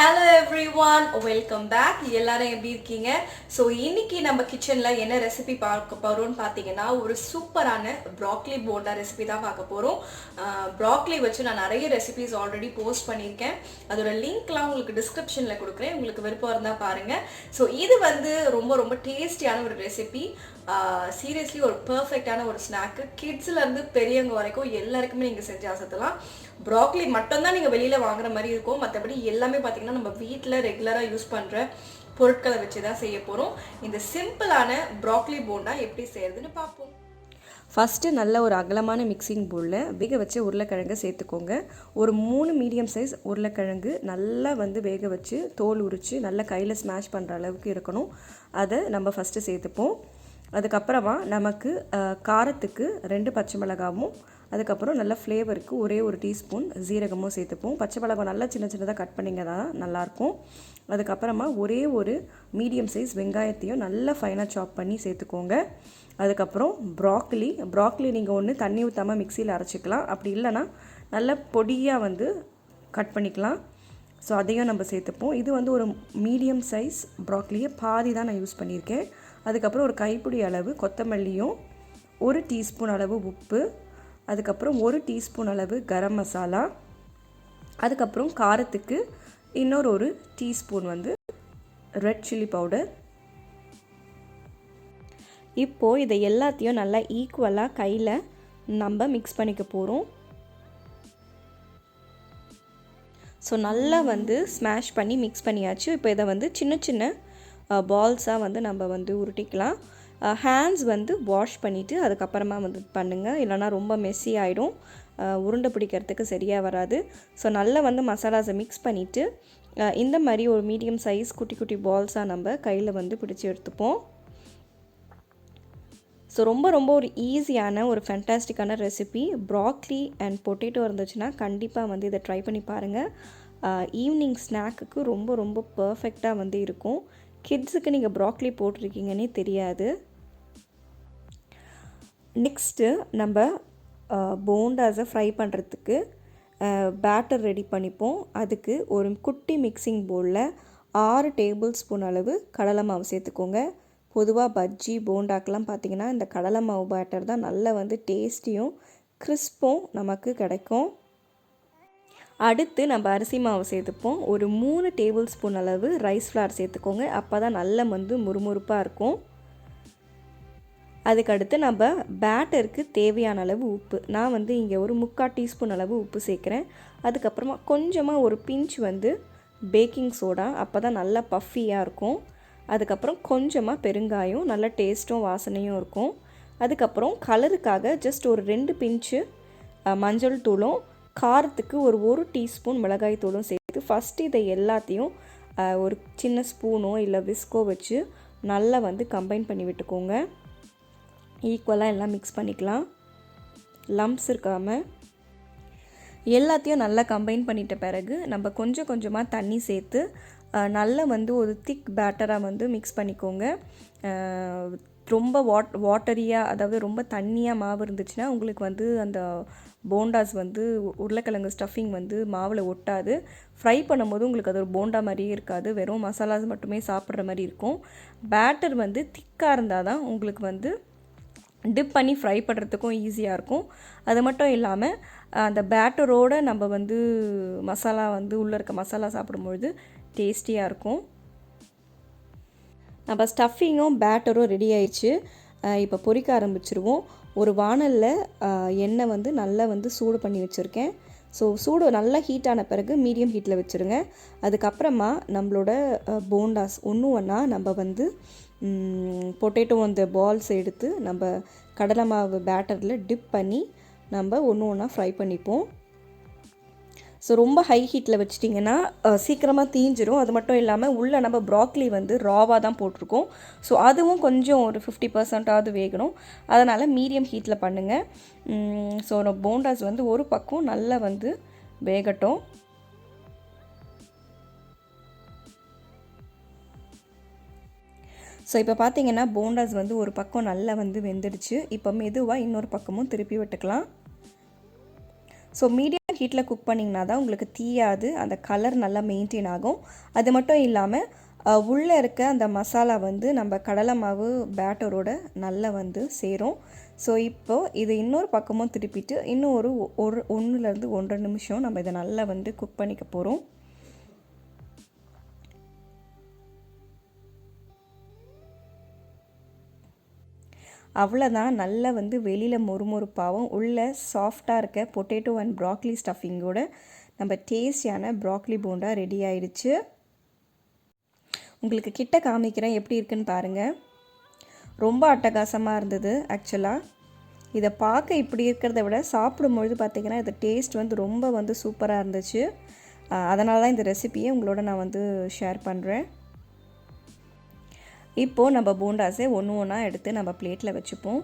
Hello everyone, welcome back. எல்லாரும் எப்படி இருக்கீங்க? ஸோ இன்னைக்கு நம்ம கிச்சன்ல என்ன ரெசிபி பார்க்க போறோம்னு பார்த்தீங்கன்னா ஒரு சூப்பரான ப்ராக்லி போண்டா ரெசிபி தான் பார்க்க போறோம். ப்ராக்லி வச்சு நான் நிறைய ரெசிபிஸ் ஆல்ரெடி போஸ்ட் பண்ணியிருக்கேன். அதோட லிங்க்லாம் உங்களுக்கு டிஸ்கிரிப்ஷன்ல கொடுக்குறேன். உங்களுக்கு விருப்பம் இருந்தால் பாருங்க. ஸோ இது வந்து ரொம்ப ரொம்ப டேஸ்டியான ஒரு ரெசிபி. சீரியஸ்லி ஒரு பர்ஃபெக்டான ஒரு ஸ்நாக்கு. கிட்ஸ்லேருந்து பெரியவங்க வரைக்கும் எல்லாருக்குமே நீங்கள் செஞ்சு அசத்தலாம். ப்ராக்லி மட்டும்தான் நீங்கள் வெளியில் வாங்குற மாதிரி இருக்கும். மற்றபடி எல்லாமே பார்த்தீங்கன்னா நம்ம வீட்டில் ரெகுலராக யூஸ் பண்ணுற பொருட்களை வச்சு தான் செய்ய போகிறோம். இந்த சிம்பிளான ப்ராக்லி போண்டா எப்படி செய்யறதுன்னு பார்ப்போம். ஃபஸ்ட்டு நல்ல ஒரு அகலமான மிக்சிங் பவுலில் வேக வச்ச உருளைக்கிழங்கு சேர்த்துக்கோங்க. ஒரு 3 மீடியம் சைஸ் உருளைக்கிழங்கு நல்லா வேக வச்சு தோல் உரித்து நல்லா கையில் ஸ்மாஷ் பண்ணுற அளவுக்கு இருக்கணும். அதை நம்ம ஃபஸ்ட்டு சேர்த்துப்போம். அதுக்கப்புறமா நமக்கு காரத்துக்கு 2 பச்சை மிளகாவும் அதுக்கப்புறம் நல்லா ஃப்ளேவருக்கு ஒரே ஒரு டீஸ்பூன் ஜீரகமும் சேர்த்துப்போம். பச்சை மிளகாய் நல்லா சின்ன சின்னதாக கட் பண்ணிங்க தான் நல்லாயிருக்கும். அதுக்கப்புறமா ஒரே ஒரு மீடியம் சைஸ் வெங்காயத்தையும் நல்லா ஃபைனாக சாப் பண்ணி சேர்த்துக்கோங்க. அதுக்கப்புறம் ப்ராக்லி நீங்கள் ஒன்று தண்ணி ஊற்றாமல் மிக்சியில் அரைச்சிக்கலாம். அப்படி இல்லைன்னா நல்லா பொடியாக கட் பண்ணிக்கலாம். ஸோ அதையும் நம்ம சேர்த்துப்போம். இது ஒரு மீடியம் சைஸ் ப்ராக்லியை பாதி தான் நான் யூஸ் பண்ணியிருக்கேன். அதுக்கப்புறம் ஒரு கைப்பிடி அளவு கொத்தமல்லியும் 1 டீஸ்பூன் அளவு உப்பு, அதுக்கப்புறம் 1 டீஸ்பூன் அளவு கரம் மசாலா, அதுக்கப்புறம் காரத்துக்கு இன்னொரு டீஸ்பூன் ரெட் சில்லி பவுடர். இப்போது இதை எல்லாத்தையும் நல்லா ஈக்குவலாக கையில் நம்ம மிக்ஸ் பண்ணிக்க போகிறோம். ஸோ நல்லா ஸ்மாஷ் பண்ணி மிக்ஸ் பண்ணியாச்சு. இப்போ இதை சின்ன சின்ன பால்ஸாக நம்ம உருட்டிக்கலாம். ஹேண்ட்ஸ் வாஷ் பண்ணிவிட்டு அதுக்கப்புறமா பண்ணுங்கள். இல்லைனா ரொம்ப மெஸ்ஸி ஆகிடும், உருண்டை பிடிக்கிறதுக்கு சரியாக வராது. ஸோ நல்லா மசாலாஸை மிக்ஸ் பண்ணிவிட்டு இந்த மாதிரி ஒரு மீடியம் சைஸ் குட்டி குட்டி பால்ஸாக நம்ம கையில் பிடிச்சி எடுத்துப்போம். ஸோ ரொம்ப ரொம்ப ஒரு ஈஸியான ஒரு ஃபேண்டாஸ்டிக்கான ரெசிபி. ப்ராக்லி அண்ட் பொட்டேட்டோ இருந்துச்சுன்னா கண்டிப்பாக இதை ட்ரை பண்ணி பாருங்கள். ஈவினிங் ஸ்நாக்குக்கு ரொம்ப ரொம்ப பர்ஃபெக்டாக இருக்கும். கிட்ஸுக்கு நீங்கள் ப்ராக்லி போட்டிருக்கீங்கன்னே தெரியாது. நெக்ஸ்ட்டு நம்ம போண்டாஸை ஃப்ரை பண்ணுறதுக்கு பேட்டர் ரெடி பண்ணிப்போம். அதுக்கு ஒரு குட்டி மிக்சிங் பவுலில் 6 டேபிள் ஸ்பூன் அளவு கடலை மாவு சேர்த்துக்கோங்க. பொதுவாக பஜ்ஜி போண்டாக்கெலாம் பார்த்திங்கன்னா இந்த கடலை மாவு பேட்டர் தான் நல்லா டேஸ்டியும் கிறிஸ்பும் நமக்கு கிடைக்கும். அடுத்து நம்ம அரிசி மாவு சேர்த்துப்போம். ஒரு 3 டேபிள் ஸ்பூன் அளவு ரைஸ் ஃப்ளார் சேர்த்துக்கோங்க. அப்போ தான் நல்லா முறுமுறுப்பாக இருக்கும். அதுக்கடுத்து நம்ம பேட்டருக்கு தேவையான அளவு உப்பு, நான் இங்கே ஒரு 3/4 டீஸ்பூன் அளவு உப்பு சேர்க்குறேன். அதுக்கப்புறமா கொஞ்சமாக ஒரு பிஞ்ச் பேக்கிங் சோடா, அப்போ தான் நல்லா பஃபியாக இருக்கும். அதுக்கப்புறம் கொஞ்சமாக பெருங்காயம், நல்ல டேஸ்ட்டும் வாசனையும் இருக்கும். அதுக்கப்புறம் கலருக்காக ஜஸ்ட் ஒரு 2 பிஞ்சு மஞ்சள் தூளும் காரத்துக்கு ஒரு டீஸ்பூன் மிளகாய் தூளும் சேர்த்து ஃபஸ்ட்டு இதை எல்லாத்தையும் ஒரு சின்ன ஸ்பூனோ இல்லை விஸ்கோ வச்சு நல்லா கம்பைன் பண்ணி விட்டுக்கோங்க. ஈக்குவலாக எல்லாம் மிக்ஸ் பண்ணிக்கலாம், லம்ப்ஸ் இருக்காமல். எல்லாத்தையும் நல்லா கம்பைன் பண்ணிட்ட பிறகு நம்ம கொஞ்சம் கொஞ்சமாக தண்ணி சேர்த்து நல்லா ஒரு திக் பேட்டராக மிக்ஸ் பண்ணிக்கோங்க. ரொம்ப வாட்டரியாக, அதாவது ரொம்ப தண்ணியாக மாவு இருந்துச்சுன்னா உங்களுக்கு அந்த போண்டாஸ் உருளைக்கிழங்கு ஸ்டஃபிங் மாவில் ஒட்டாது. ஃப்ரை பண்ணும்போது உங்களுக்கு அது ஒரு போண்டா மாதிரியே இருக்காது, வெறும் மசாலாஸ் மட்டுமே சாப்பிட்ற மாதிரி இருக்கும். பேட்டர் திக்காக இருந்தால் தான் உங்களுக்கு டிப் பண்ணி ஃப்ரை பண்ணுறதுக்கும் ஈஸியாக இருக்கும். அது மட்டும் இல்லாமல் அந்த பேட்டரோடு நம்ம மசாலா உள்ளே இருக்க மசாலா சாப்பிடும்பொழுது டேஸ்டியாக இருக்கும். நம்ம ஸ்டஃபிங்கும் பேட்டரும் ரெடி ஆயிடுச்சு. இப்போ பொரிக்க ஆரம்பிச்சிருவோம். ஒரு வானலில் எண்ணெய் நல்லா சூடு பண்ணி வச்சுருக்கேன். ஸோ சூடு நல்லா ஹீட்டான பிறகு மீடியம் ஹீட்டில் வச்சுருங்க. அதுக்கப்புறமா நம்மளோட போண்டாஸ் ஒன்றா நம்ம பொட்டேட்டோ அந்த பால்ஸ் எடுத்து நம்ம கடலை மாவு பேட்டரில் டிப் பண்ணி நம்ம ஒன்றா ஃப்ரை பண்ணிப்போம். ஸோ ரொம்ப ஹை ஹீட்டில் வச்சிட்டிங்கன்னா சீக்கிரமாக தீஞ்சிரும். அது மட்டும் இல்லாமல் உள்ளே நம்ம ப்ராக்லி ராவாக தான் போட்டிருக்கோம். ஸோ அதுவும் கொஞ்சம் ஒரு 50% வேகணும். அதனால் மீடியம் ஹீட்டில் பண்ணுங்கள். ஸோ போண்டாஸ் ஒரு பக்கம் நல்லா வேகட்டும். ஸோ இப்போ பார்த்தீங்கன்னா போண்டாஸ் ஒரு பக்கம் நல்லா வெந்துடுச்சு. இப்போ மெதுவாக இன்னொரு பக்கமும் திருப்பி விட்டுக்கலாம். ஸோ மீடியம் ஹீட்டில் குக் பண்ணிங்கன்னா தான் உங்களுக்கு தீயாது, அந்த கலர் நல்லா மெயின்டைன் ஆகும். அது மட்டும் இல்லாமல் உள்ளே இருக்க அந்த மசாலா வந்து நம்ம கடலை மாவு பேட்டரோட நல்லா வந்து சேரும். ஸோ இப்போது இது இன்னொரு பக்கமும் திருப்பிட்டு இன்னும் ஒரு 1லேருந்து 1.5 நிமிஷம் நம்ம இதை நல்லா வந்து குக் பண்ணிக்க போகிறோம். அவ்வளோதான், நல்லா வந்து வெளியில் மொறுமொறுப்பாகவும் உள்ளே சாஃப்டாக இருக்க பொட்டேட்டோ அண்ட் ப்ராக்லி ஸ்டஃபிங்கோட நம்ம டேஸ்டியான ப்ராக்லி போண்டா ரெடி ஆயிடுச்சு. உங்களுக்கு கிட்ட காமிக்கிறேன், எப்படி இருக்குன்னு பாருங்கள். ரொம்ப அட்டகாசமாக இருந்தது. ஆக்சுவலாக இதை பார்க்க இப்படி இருக்கிறத விட சாப்பிடும்பொழுது பார்த்திங்கன்னா இது டேஸ்ட் வந்து ரொம்ப வந்து சூப்பராக இருந்துச்சு. அதனால தான் இந்த ரெசிபியை உங்களோட நான் வந்து ஷேர் பண்ணுறேன். இப்போது நம்ம போண்டாஸை ஒன்றா எடுத்து நம்ம பிளேட்டில் வச்சுப்போம்.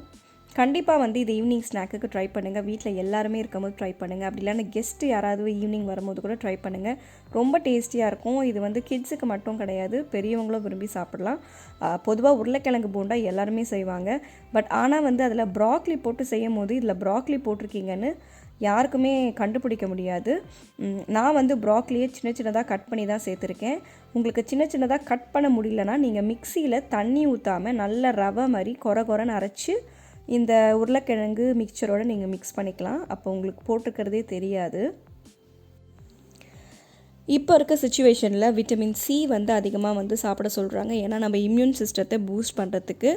கண்டிப்பாக வந்து இது ஈவினிங் ஸ்நாக்குக்கு ட்ரை பண்ணுங்கள். வீட்டில் எல்லாருமே இருக்கும்போது ட்ரை பண்ணுங்கள். அப்படி இல்லைன்னா கெஸ்ட்டு யாராவது ஈவினிங் வரும்போது கூட ட்ரை பண்ணுங்கள். ரொம்ப டேஸ்டியாக இருக்கும். இது வந்து கிட்ஸுக்கு மட்டும் கிடையாது, பெரியவங்களும் விரும்பி சாப்பிடலாம். பொதுவாக உருளைக்கிழங்கு போண்டா எல்லாருமே செய்வாங்க. பட் ஆனால் வந்து அதில் ப்ராக்லி போட்டு செய்யும் போது இதில் ப்ராக்லி போட்டிருக்கீங்கன்னு யாருக்குமே கண்டுபிடிக்க முடியாது. நான் வந்து ப்ராக்லியை சின்ன சின்னதாக கட் பண்ணி தான் சேர்த்துருக்கேன். உங்களுக்கு சின்ன சின்னதாக கட் பண்ண முடியலன்னா நீங்கள் மிக்சியில் தண்ணி ஊற்றாமல் நல்ல ரவை மாதிரி கொரன்னு அரைச்சி இந்த உருளைக்கிழங்கு மிக்சரோடு நீங்கள் மிக்ஸ் பண்ணிக்கலாம். அப்போ உங்களுக்கு போட்டுக்கிறதே தெரியாது. இப்போ இருக்க சுச்சுவேஷனில் விட்டமின் சி வந்து அதிகமாக வந்து சாப்பிட சொல்கிறாங்க. ஏன்னா நம்ம இம்யூன் சிஸ்டத்தை பூஸ்ட் பண்ணுறதுக்கு.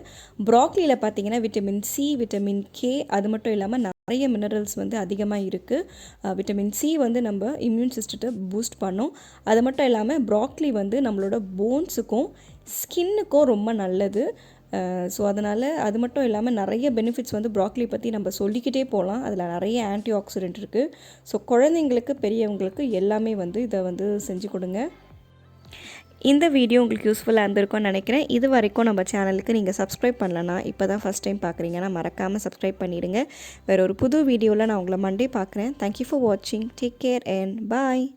ப்ராக்லியில் பார்த்திங்கன்னா விட்டமின் சி, விட்டமின் கே, அது மட்டும் இல்லாமல் நிறைய மினரல்ஸ் வந்து அதிகமாக இருக்குது. விட்டமின் சி வந்து நம்ம இம்யூன் சிஸ்டத்தை பூஸ்ட் பண்ணும். அது மட்டும் இல்லாமல் ப்ராக்லி வந்து நம்மளோட போன்ஸுக்கும் ஸ்கின்னுக்கும் ரொம்ப நல்லது. ஸோ அதனால் அது மட்டும் இல்லாமல் நிறைய பெனிஃபிட்ஸ் வந்து ப்ராக்லி பற்றி நம்ம சொல்லிக்கிட்டே போகலாம். அதில் நிறைய ஆன்டி ஆக்சிடென்ட் இருக்குது. ஸோ குழந்தைங்களுக்கு பெரியவங்களுக்கு எல்லாமே வந்து இதை வந்து செஞ்சு கொடுங்க. இந்த வீடியோ உங்களுக்கு யூஸ்ஃபுல்லாக இருந்திருக்கும்னு நினைக்கிறேன். இது வரைக்கும் நம்ம சேனலுக்கு நீங்கள் சப்ஸ்கிரைப் பண்ணலன்னா, இப்போ தான் ஃபஸ்ட் டைம் பார்க்குறீங்கன்னா மறக்காமல் சப்ஸ்கிரைப் பண்ணிவிடுங்க. வேறு ஒரு புது வீடியோவில் நான் உங்களை மண்டே பார்க்குறேன். தேங்க்யூ ஃபார் வாட்சிங். Take care and bye.